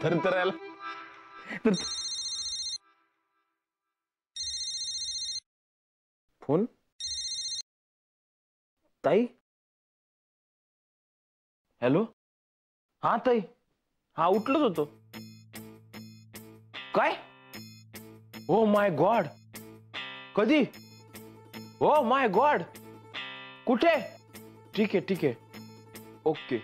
थरथरायला phone ताई. Hello. हा ताई. हा उठलोच होतो. काय? Oh my god. कधी? Oh my god. कुठे? ठीक आहे ठीक आहे. ओके.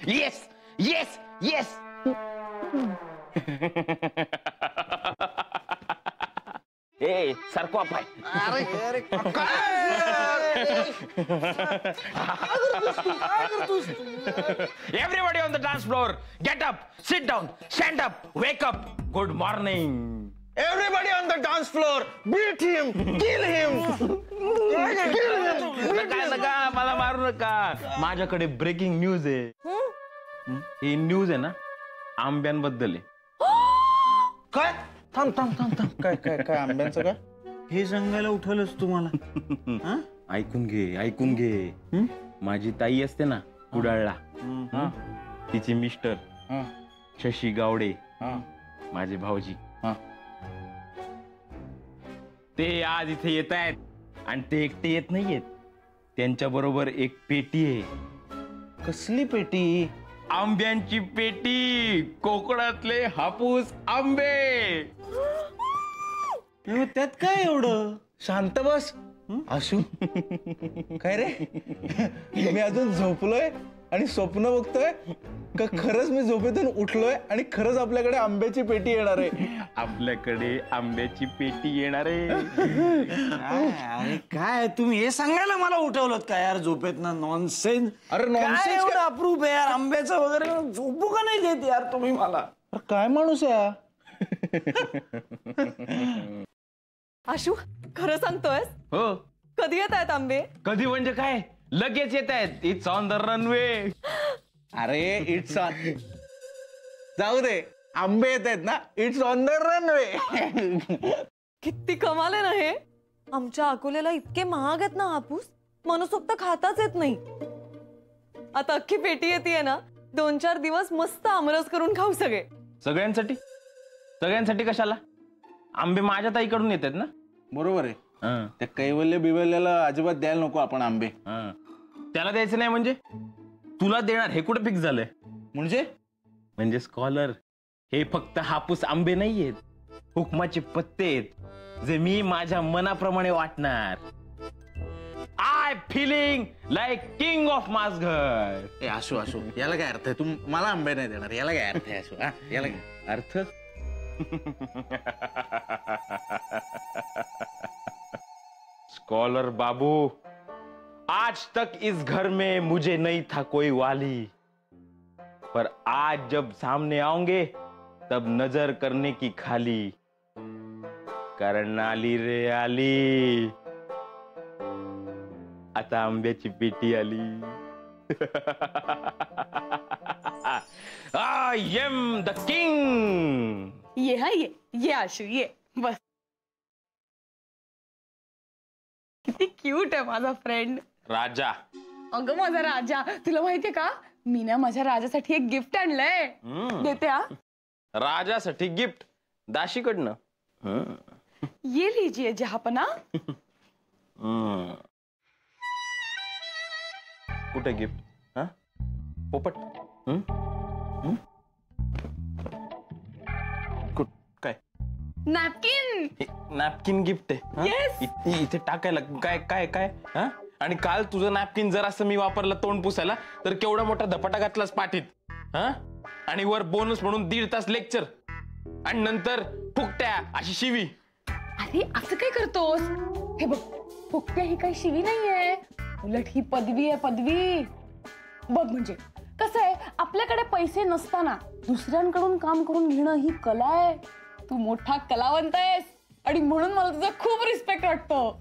Yes yes yes. ए सरको पाय. अरे अरे everybody on the dance floor, get up, sit down, stand up, wake up, good morning. Everybody on the dance floor, beat him, kill him. नका मला मारू नका. माझ्याकडे ब्रेकिंग न्यूज आहे. ही न्यूज आहे ना आंब्यांबद्दल आहे. काय? थांब थांब थांब थांब. काय काय काय आंब्यांचं काय? हे सांगायला उठवलंस तुम्हाला? ऐकून घे ऐकून घे. माझी ताई असते ना कुडाळला, तिचे मिस्टर शशी गावडे, माझे भाऊजी, ते आज इथे येत आहेत. आणि ते एकटे येत नाहीयेत, त्यांच्या बरोबर एक पेटी आहे. कसली पेटी? आंब्यांची पेटी. कोकणातले हापूस आंबे. त्यात काय एवढं? शांत बस. आशू काय रे? मी अजून झोपलोय आणि स्वप्न बघतोय का खरंच मी झोपेतून उठलोय आणि खरंच आपल्याकडे आंब्याची पेटी येणार आहे? आपल्याकडे आंब्याची पेटी येणार आहे. अरे काय तुम्ही हे सांगायला मला उठवलं काय यार झोपेत ना? नॉनसेन्स. अरे नॉनसेन्स अप्रूव्ह आहे यार. आंब्याचं वगैरे झोपू का नाही देत यार तुम्ही मला? काय माणूस आहे? आशू खरं सांगतोय? हो. कधी येत आहेत आंबे? कधी म्हणजे काय? लगेच येत आहेत. It's on the runway. अरे इट्स ऑन जाऊ दे. आंबे येत आहेत ना? It's on the runway. किती कमाल आहे ना हे. आमच्या अकोल्याला इतके महाग आहेत ना हापूस, मनसोक्त खाताच येत नाही. आता अख्खी पेटी येते ना, 2-4 दिवस मस्त आमरस करून खाऊ सगळे. सगळ्यांसाठी? सगळ्यांसाठी कशाला? आंबे माझ्या ताईकडून येतात ना. बरोबर आहे. त्या कैवल्य बिवल्याला अजिबात द्यायला नको आपण आंबे. त्याला द्यायचं नाही म्हणजे? तुला देणार हे कुठे फिक्स झालंय? म्हणजे स्कॉलर, हे फक्त हापूस आंबे नाहीयेत, हुकमाचे पत्ते आहेत जे मी माझ्या मनाप्रमाणे वाटणार. I feeling like king of माझघर. ए आशू आशू याला काय अर्थ आहे? तू मला आंबे नाही देणार याला काय अर्थ आहे आशू? याला काय अर्थ? स्कॉलर बाबू, आज तक इस घर में मुझे नहीं था कोई वाली, पर आज जब सामने आओगे तब नजर करने की खाली. कारण आली रे आली, आता आंब्याची पेटी आली. I am the king. ये आशू ये बस. किती क्यूट आहे माझा फ्रेंड राजा. अगं माझा राजा, तुला माहितीये का मी ना माझ्या राजासाठी एक गिफ्ट आणलंय. देते हा. राजासाठी गिफ्ट? दाशीकडनं? ये लीजिए जहापना. कुठे गिफ्ट? हा पोपट? काय? नॅपकिन. नॅपकिन गिफ्ट आहे? Yes. इथे टाकायला काय काय काय? हा? आणि काल तुझं नॅपकिन जर असं मी वापरलं तोंड पुसायला तर केवढा मोठा धपाटा घातलास पाठीत. हा? आणि वर बोनस म्हणून 1.5 तास लेक्चर आणि नंतर फुकट्या अशी शिवी. अरे असं काय करतोस? हे बघ, फुकट्या ही काही शिवी नाहीये, उलट ही पदवी आहे पदवी. बघ म्हणजे कसं आहे, आपल्याकडे पैसे नसताना दुसऱ्यांकडून काम करून घेणं ही कला आहे. तू मोठा कलावंत आहेस आणि म्हणून मला तुझा खूप रिस्पेक्ट वाटतो.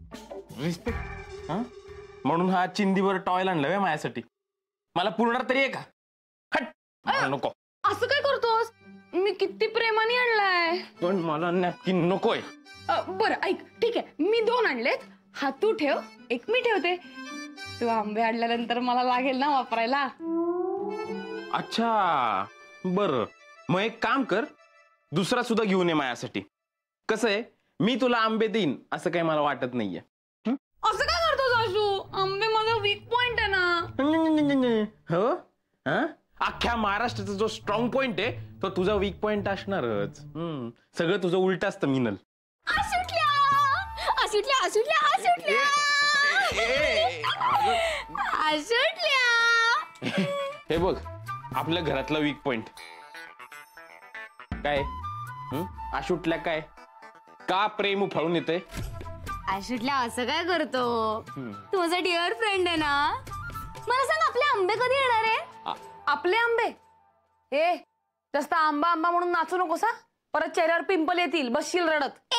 रिस्पेक्ट? म्हणून हा चिंदीवर टॉयल आणलाय माझ्यासाठी. मला पुरणार तरी आहे का? हट, मला नको. असं काय करतोस? मी किती प्रेमाने आणलाय. पण मला नॅपकिन नकोय. बरं ऐक, ठीक आहे, मी 2 आणलेत. हा तू ठेव, एक मी ठेवते. तू आंबे आणल्यानंतर मला लागेल ना वापरायला. अच्छा बर, मग एक काम कर, दुसरा सुद्धा घेऊन ये माझ्यासाठी. कसं आहे, मी तुला आंबे देईन असं काही मला वाटत नाहीये. असं काय करतोस आशू? आंबे माझा वीक पॉइंट आहे ना. हो हा, अख्ख्या महाराष्ट्राचा जो स्ट्रॉंग पॉइंट आहे तो तुझा वीक पॉइंट असणारच. सगळं तुझं उलट असतं मिनल. हे बघ, आपल्या घरातला वीक पॉइंट काय? आशुटल्या काय का प्रेम उफाळून येते? आशुटल्या असं काय करतो? तू माझा डिअर फ्रेंड आहे ना. मला सांग, आपले आंबे कधी येणार आहे? आपले आंबे? ए, जास्त आंबा आंबा म्हणून नाचू नकोस हा. परत चेहऱ्यावर पिंपल येतील, बसशील रडत.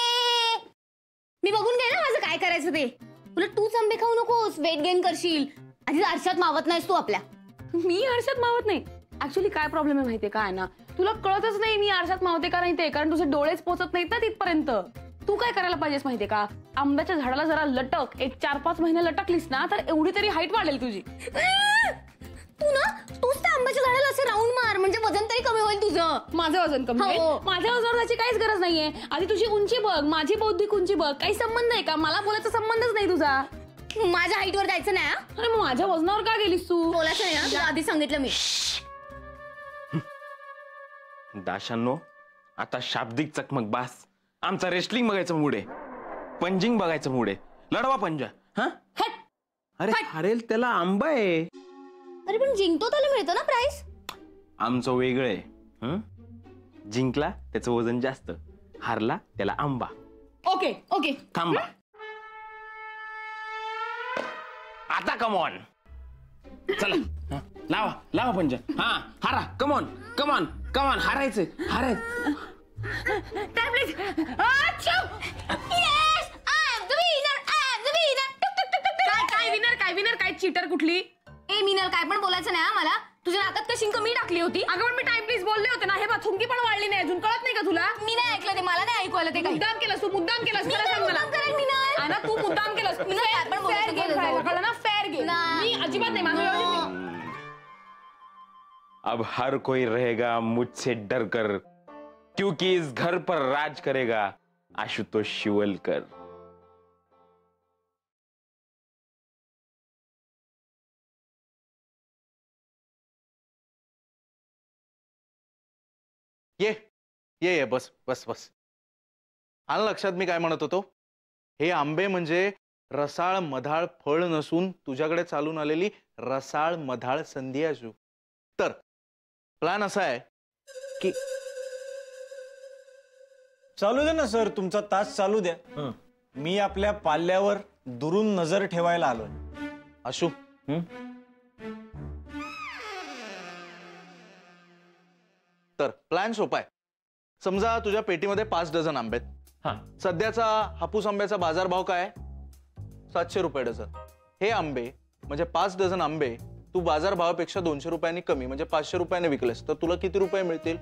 मी बघून घे ना माझं काय करायचं ते. तुला तूच आंबे खाऊ नकोस, वेट गेन करशील. आधी आरशात मावत नाहीस तू आपल्या. मी आरशात मावत नाही. ऍक्च्युली काय प्रॉब्लेम आहे माहितीये काय ना, तुला कळतच नाही मी आरशात मावते का नाही ते, कारण तुझे डोळेच पोचत नाहीत ना तिथपर्यंत. तू काय करायला पाहिजेस माहितीये का, आंब्याच्या झाडाला जरा लटक, एक 4-5 महिने लटकलीस ना तर एवढी तरी हाईट वाढेल तुझी. तूच त्या आंब्याच्या झाडाला असं राऊंड मार, म्हणजे वजन तरी कमी होईल तुझं. माझं वजन कमी होईल? हो. माझ्या वजनावर त्याची काहीच गरज नाहीये. आधी तुझी उंची बघ, माझी बौद्धिक उंची बघ. काही संबंध आहे का? मला बोलायचा संबंधच नाही तुझा. माझ्या हाईटवर जायचं नाही. अरे मग माझ्या वजनावर का गेलीस तू? बोलायचं नाही ना, तुला आधी सांगितलं मी. दाशांनो, आता शाब्दिक चकमक बास. आमचा रेसलिंग बघायचं मूड आहे, पंजिंग बघायचं मूड आहे. लढवा पंजा. हा, अरे हरेल त्याला आंबा आहे. अरे पण जिंकतो त्याला मिळतं ना प्राइस. आमचं वेगळं आहे. जिंकला त्याचं वजन जास्त, हारला त्याला आंबा. ओके ओके, थांबा आता. कमॉन, चला लावा लावा पंजा. हा, हारा. कमॉन कमॉन कमॉन, हारायचं हारायचं. काय विनर काय चीटर कुठली? ए मिनल, काय पण बोलायचं नाही मला. तुझ्या नाकात कशी कमी टाकली होती? अगं पण मी टाइम प्लीज बोलले होते ना. हे बघ, थुंकी पण वाढली नाही अजून. कळत नाही का तुला? मी नाही ऐकलं ते, मला नाही ऐकू आलं ते काही. मुद्दाम केलंस तू, मुद्दाम केलंस. मी खरं काय सांग मला. मुद्दाम करेन मिनल? ना तू मुद्दाम केलंस. मिनल, काय पण बोलायचं फेअर गेम केलं खेळायला, जाऊ. कळलं ना? Fair game. नाही. मी अजिबात नाही, माझं व्यवस्थित. अब हर कोई रहेगा मुझसे डर कर, क्योंकि इस घर पर राज करेगा आशुतोष शिवलकर. ये ये ये, बस बस बस. आलं लक्षात मी काय म्हणत होतो? हे आंबे म्हणजे रसाळ मधाळ फळ नसून तुझ्याकडे चालून आलेली रसाळ मधाळ संधी असू. तर प्लॅन असा आहे की चालू द्या ना सर, तुमचा तास चालू द्या. मी आपल्या पाल्यावर दुरून नजर ठेवायला आलोय. आशू, तर प्लॅन सोपा आहे. समजा तुझ्या पेटीमध्ये 5 डझन आंबे आहेत. हा, सध्याचा हापूस आंब्याचा बाजारभाव काय आहे? 700 रुपये डझन. हे आंबे म्हणजे 5 डझन आंबे तू बाजारभावापेक्षा 200 रुपयांनी कमी म्हणजे 500 रुपयाने विकलेस तर तुला किती रुपये मिळतील?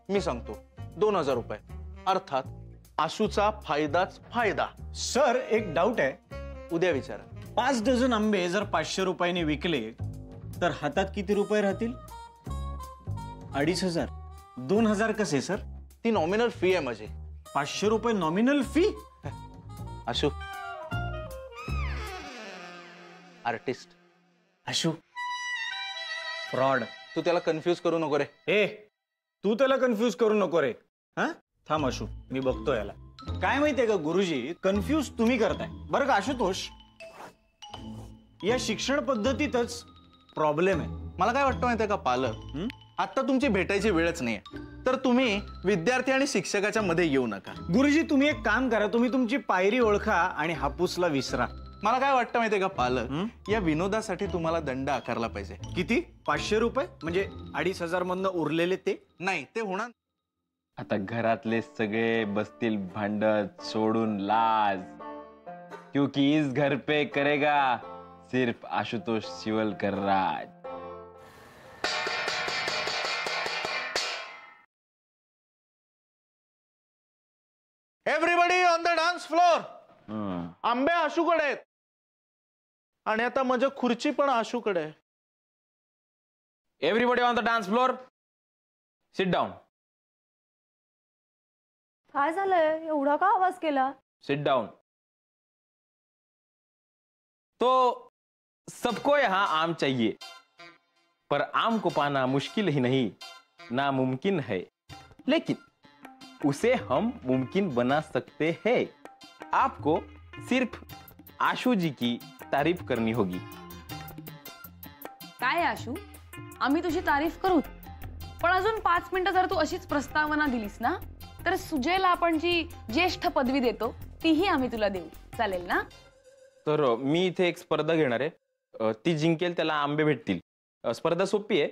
मी सांगतो, 2000 रुपये. अर्थात आशूचा फायदाच फायदा. सर एक डाऊट आहे. उद्या विचारा. 5 डझन आंबे जर 500 रुपयाने विकले तर हातात किती रुपये राहतील? 2500. 2000 कसे सर? ती नॉमिनल फी आहे माझी. 500 रुपये nominal fee? Ashu artist. Ashu fraud. तू त्याला कन्फ्यूज करू नको रे. ए, तू त्याला कन्फ्यूज करू नको रे. हा, थांब आशू, मी बघतो याला. काय माहितीये का गुरुजी, कन्फ्यूज तुम्ही करताय बरं का आशुतोष. या शिक्षण पद्धतीतच प्रॉब्लेम आहे. मला काय वाटतं माहितीये का पालक, आता तुमची भेटायची वेळच नाहीये, तर तुम्ही विद्यार्थी आणि शिक्षकाच्या मध्ये येऊ नका. गुरुजी तुम्ही एक काम करा, तुम्ही तुमची पायरी ओळखा आणि हापूसला विसरा. मला काय वाटतं माहितीये का पालक, या विनोदासाठी तुम्हाला दंड आकारला पाहिजे. किती? 500 रुपये म्हणजे 2500 मधनं उरलेले ते? नाही, ते होणार. आता घरातले सगळे बसतील भांडत सोडून लाज, क्योंकि इस घर पे करेगा सिर्फ आशुतोष शिवलकर राज. फ्लोर. हं. आंबे आशूकडे आहेत आणि आता माझ्या खुर्ची पण आशूकडे आहे. Everybody on the dance floor, sit down. काय झालंय? एवढा का आवाज केला? Sit down. तो सबको यहाँ आम चाहिए, पर आम को पाना मुश्किल ही नहीं, नामुमकिन है, लेकिन उसे हम मुमकिन बना सकते हैं. आपको सिर्फ आशू जी की तारीफ करनी होगी. काय आशू, आम्ही तुझी तारीफ करू, पण अजून 5 मिनिटं जर तू अशीच प्रस्तावना दिलीस ना, तर सुजयला आपण जी ज्येष्ठ पदवी देतो तीही आम्ही तुला देऊ. चालेल ना? तर मी इथे एक स्पर्धा घेणार आहे. ती जिंकेल त्याला आंबे भेटतील. स्पर्धा सोपी आहे.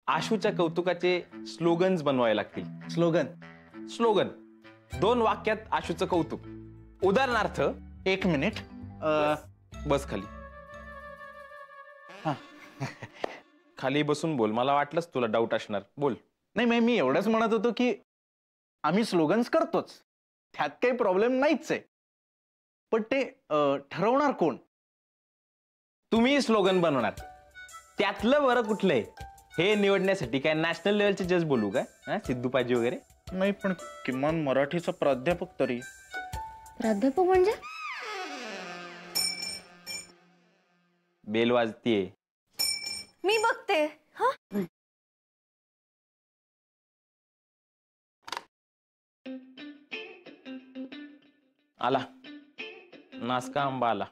आशूच्या कौतुकाचे स्लोगन्स बनवावे लागतील. स्लोगन 2 वाक्यात आशूचं कौतुक. उदाहरणार्थ, 1 मिनिट. बस खाली. खाली बसून बोल. मला वाटलंच तुला डाऊट असणार. बोल. नाही, मी एवढंच म्हणत होतो की आम्ही स्लोगन्स करतोच, त्यात काही प्रॉब्लेम नाहीच आहे, पण ते ठरवणार कोण? तुम्ही स्लोगन बनवणार. त्यातलं बरं कुठलंय हे निवडण्यासाठी काय नॅशनल लेवलचे जज बोलू का? सिद्धू पाजी वगैरे? नाही, पण किमान मराठीचा प्राध्यापक तरी. प्राध्यापक म्हणजे? बेल वाजतीये. मी बघते. हा, आला नासका आंबा आला.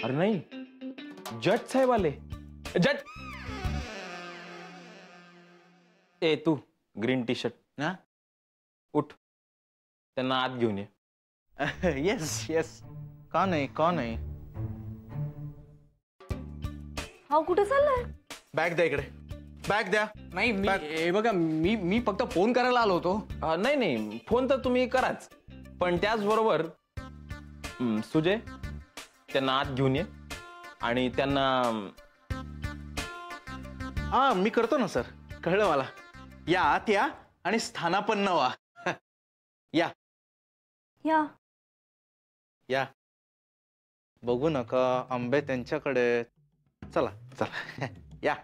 अरे नाही, जज साहेब आले. जज. ए तू ग्रीन टी शर्ट ना, उठ, त्यांना आत घेऊन ये. येस. का नाही. हा कुठे चाललाय? बॅग द्या इकडे. बॅग द्या. नाही Back. हे बघा, मी फक्त फोन करायला आलो होतो. नाही, फोन तर तुम्ही कराच, पण त्याचबरोबर सुजय, त्यांना आत घेऊन ये आणि त्यांना. हा, मी करतो ना सर, कळलं मला. या आत या आणि स्थानापन्न व्हा. या या बघू नका, आंबे त्यांच्याकडे. चला. या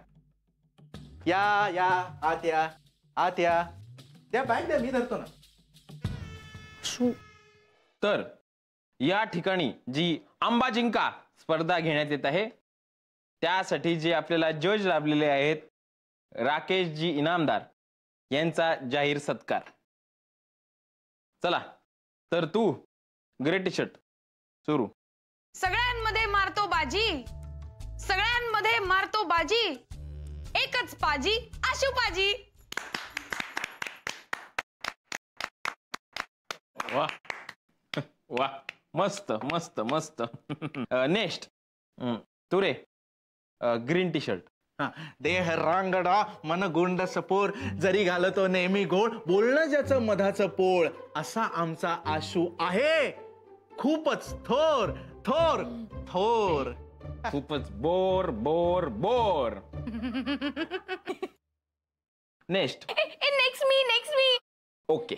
आत या. द्या बॅग द्या, मी धरतो ना. तर या ठिकाणी जी आंबा जिंका स्पर्धा घेण्यात येत आहे, त्यासाठी जे आपल्याला जज लाभलेले आहेत, राकेशजी इनामदार यांचा जाहीर सत्कार. चला, तर तू ग्रे टी शर्ट सुरू. सगळ्यांमध्ये मारतो बाजी, एकच पाजी, आशू पाजी. वा, मस्त. नेक्स्ट तू रे, ग्रीन टी शर्ट. देह रांगडा मन गुंड सपोर, जरी घालतो नेहमी गोड, बोलणं ज्याचं मधाचं पोळ, असा आमचा आशू आहे. खूपच थोर. खूपच बोर. नेक्स्ट. नेक्स्ट मी. ओके.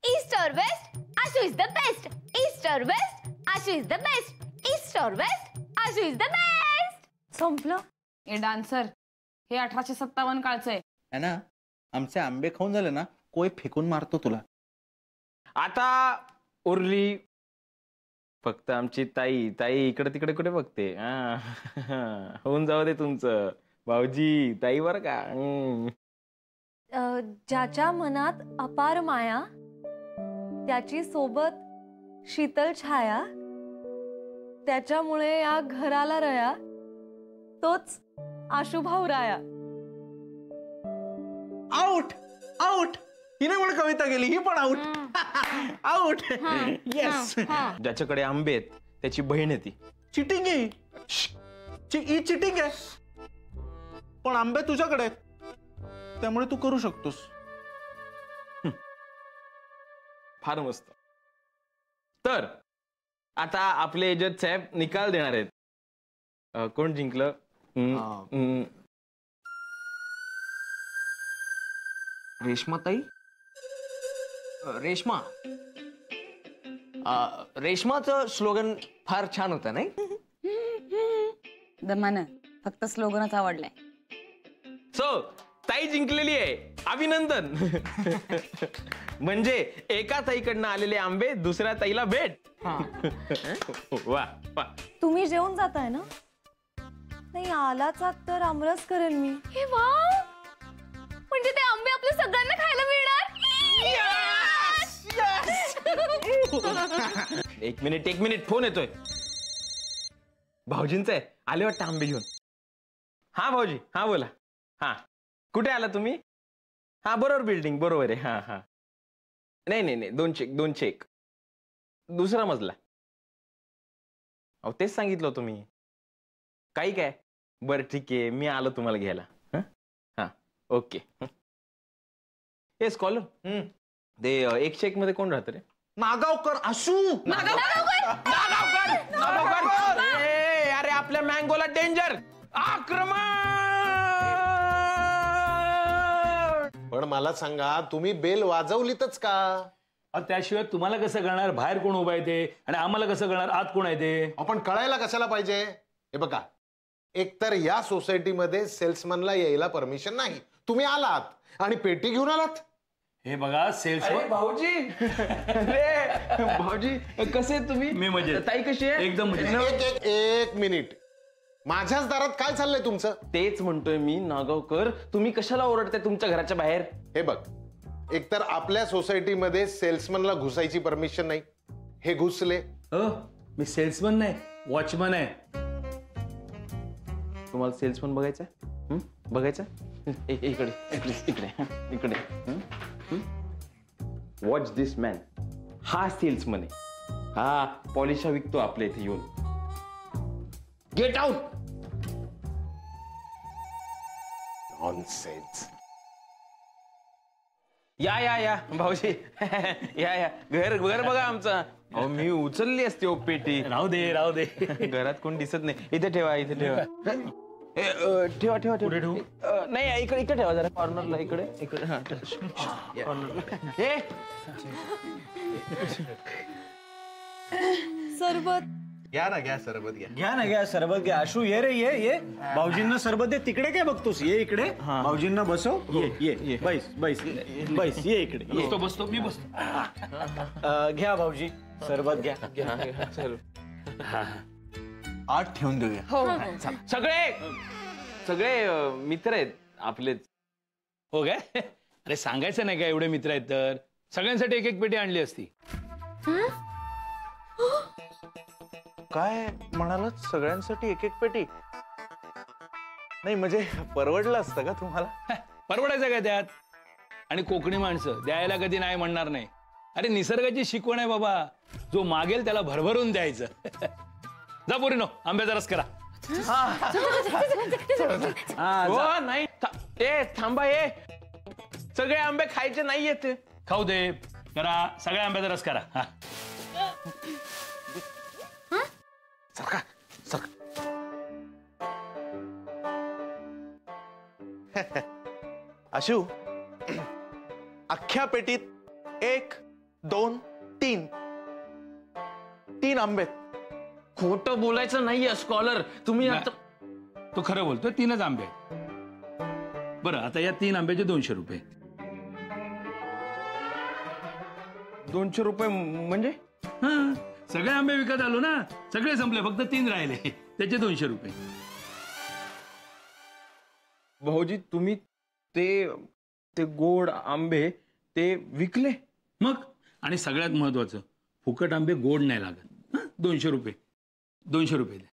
ईस्ट और west, Ashu is the best. East और west, Ashu is the best. East और west, Ashu is the best. संपलं. हे डान्सर, हे 1857 काळचं आहे. है ना, आमचे आंबे खाऊन झाले ना, कोई फेकून मारतो तुला. आता उरली फक्त आमची ताई इकडे तिकडे कुठे बघते? होऊन जाऊ दे तुमचं भाऊजी. ताई बर का. ज्याच्या मनात अपार माया, त्याची सोबत शीतल छाया, त्याच्यामुळे या घराला रया, तोच आशुभाऊ राया. आउट. हिने पण कविता गेली, ही पण आउट. आउट. येस. ज्याच्याकडे आंबे आहेत त्याची बहीण आहे ती. चिटिंग आहे ही. चिटिंग आहे, पण आंबे तुझ्याकडे आहेत, त्यामुळे तू करू शकतोस. फार मस्त. तर आता आपले जज साहेब निकाल देणार आहेत. कोण जिंकलं? रेश्माताई रेश्मा रेश्माचं स्लोगन फार छान होतं नाही? दमानं फक्त स्लोगनच आवडलाय. सो ताई जिंकलेली आहे, अभिनंदन. म्हणजे एका ताईकडनं आलेले आंबे दुसऱ्या ताईला भेट. वा वा. तुम्ही जेवून जाताय ना? नाही आलाच आत तर आमरस करेल मी. हे वा, म्हणजे ते आंबे आपल्या सगळ्यांना खायला मिळणार. एक मिनिट फोन येतोय. भाऊजींचा आहे, आले वाटतं आंबे घेऊन. हा भाऊजी, हा बोला. हा कुठे आला तुम्ही? हा बरोबर बिल्डिंग बरोबर आहे. हा हा नाही 2 चेक दुसरा मजला. अहो तेच सांगितलं होतं मी. काही काय बरं ठीक आहे, मी आलो तुम्हाला घ्यायला. हा ओके. हे स्कॉलर ते एक चेक मध्ये कोण राहतं रे? नागावकर. आशू नागावकर. ए, अरे आपल्या मँगोला डेंजर, आक्रमण. पण मला सांगा, तुम्ही बेल वाजवलीतच का? त्याशिवाय तुम्हाला कसं कळणार बाहेर कोण उभा आहे ते, आणि आम्हाला कसं कळणार आत कोण आहे ते? आपण कळायला कशाला पाहिजे? हे बघा, एकतर या सोसायटीमध्ये सेल्समनला यायला परमिशन नाही. तुम्ही आलात आणि पेटी घेऊन आलात. हे बघा सेल्समन. भाऊजी, अरे भाऊजी कसे तुम्ही? मी मजेत. ताई कशी आहे? एकदम मजेत. एक मिनिट, माझ्याच दारात काय चाललंय तुमचं? तेच म्हणतोय मी नागावकर, तुम्ही कशाला ओरडताय तुमच्या घराच्या बाहेर? हे बघ, एकतर आपल्या सोसायटीमध्ये सेल्समनला घुसायची परमिशन नाही. हे घुसले. मी सेल्समन नाही, वॉचमन आहे. तुम्हाला सेल्समन बघायचा? बघायचा? इकडे वॉच दिस मॅन. हा सेल्समन आहे. हा पॉलिशा विकतो आपल्या इथे येऊन. Get out. नॉनसेन्स. या भाऊजी. या घर बघा आमचं. अहो मी उचलली असते ओ पेटी. राहू दे. घरात कोण दिसत नाही. इथे ठेवा. ठेवा कुठे ठेवू? नाही इकडे ठेवा जरा कॉर्नरला. इकडे. हा सरबत घ्या सरबत घ्या. आशू ये रे, ये. भाऊजींना सरबत दे. तिकडे काय बघतोस? ये इकडे. भाऊजींना बसव. ये बैस ये इकडे. बसतो मी बसतो. घ्या भाऊजी सरबत घ्या. आत ठेवून देऊया. सगळे मित्र आहेत आपलेच. हो काय? अरे सांगायचं नाही का, एवढे मित्र आहेत तर सगळ्यांसाठी एक पेटी आणली असती. काय म्हणालात? सगळ्यांसाठी एक पेटी? नाही म्हणजे परवडलं असतं का तुम्हाला? परवडायचं काय त्यात? आणि कोकणी माणसं द्यायला कधी नाही म्हणणार नाही. अरे निसर्गाची शिकवण आहे बाबा, जो मागेल त्याला भरभरून द्यायचं. जा पोरीनो, आंब्याचा रस करा. नाही थांबा. सगळे आंबे खायचे नाही येते. खाऊ दे. करा, सगळ्या आंब्याचा रस करा. हा सरका. आशू, अख्ख्या पेटीत 1, 2, 3 आंबे. खोटं बोलायचं नाहीये स्कॉलर. तुम्ही आता तो खरं बोलतोय. 3च आंबे. बरं आता या 3 आंब्याचे 200 रुपये. 200 रुपये म्हणजे? हा, सगळे आंबे विकत आलो ना, सगळे संपले, फक्त 3 राहिले, त्याचे 200 रुपये. भाऊजी तुम्ही ते गोड आंबे ते विकले? मग आणि सगळ्यात महत्वाचं, फुकट आंबे गोड नाही लागत. 200 रुपये. 200 रुपये द्या.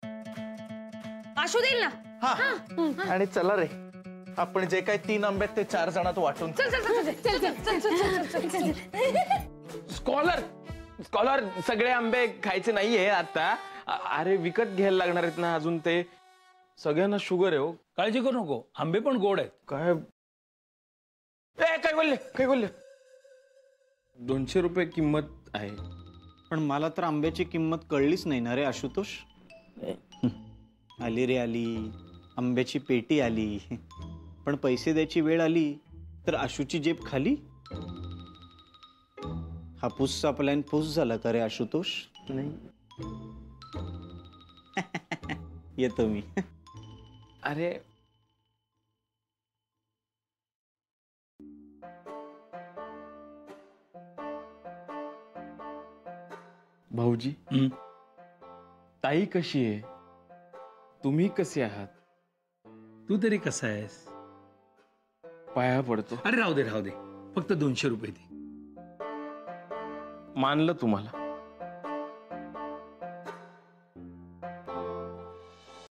आशू देईल ना. आणि चला रे, आपण जे काही 3 आंबे ते 4 जणात वाटून. चल. स्कॉलर सगळे आंबे खायचे नाहीये आता. अरे विकत घ्यायला लागणार आहेत ना अजून. ते सगळ्यांना शुगर आहे हो. काळजी करू नको, आंबे पण गोड आहेत. काय बोलले? 200 रुपये किंमत आहे. पण मला तर आंब्याची किंमत कळलीच नाही ना रे आशुतोष. आली रे आली, आंब्याची पेटी आली, पण पैसे द्यायची वेळ आली तर आशूची जेब खाली. हापूसचा प्लॅन पोस्ट झाला का रे आशुतोष? नाही. येतो मी. अरे भाऊजी, ताई कशी आहे? तुम्ही कसे आहात? तू तरी कसा आहेस? पाया पडतो. अरे राहू दे राहू दे, फक्त 200 रुपये दे. मानलं तुम्हाला.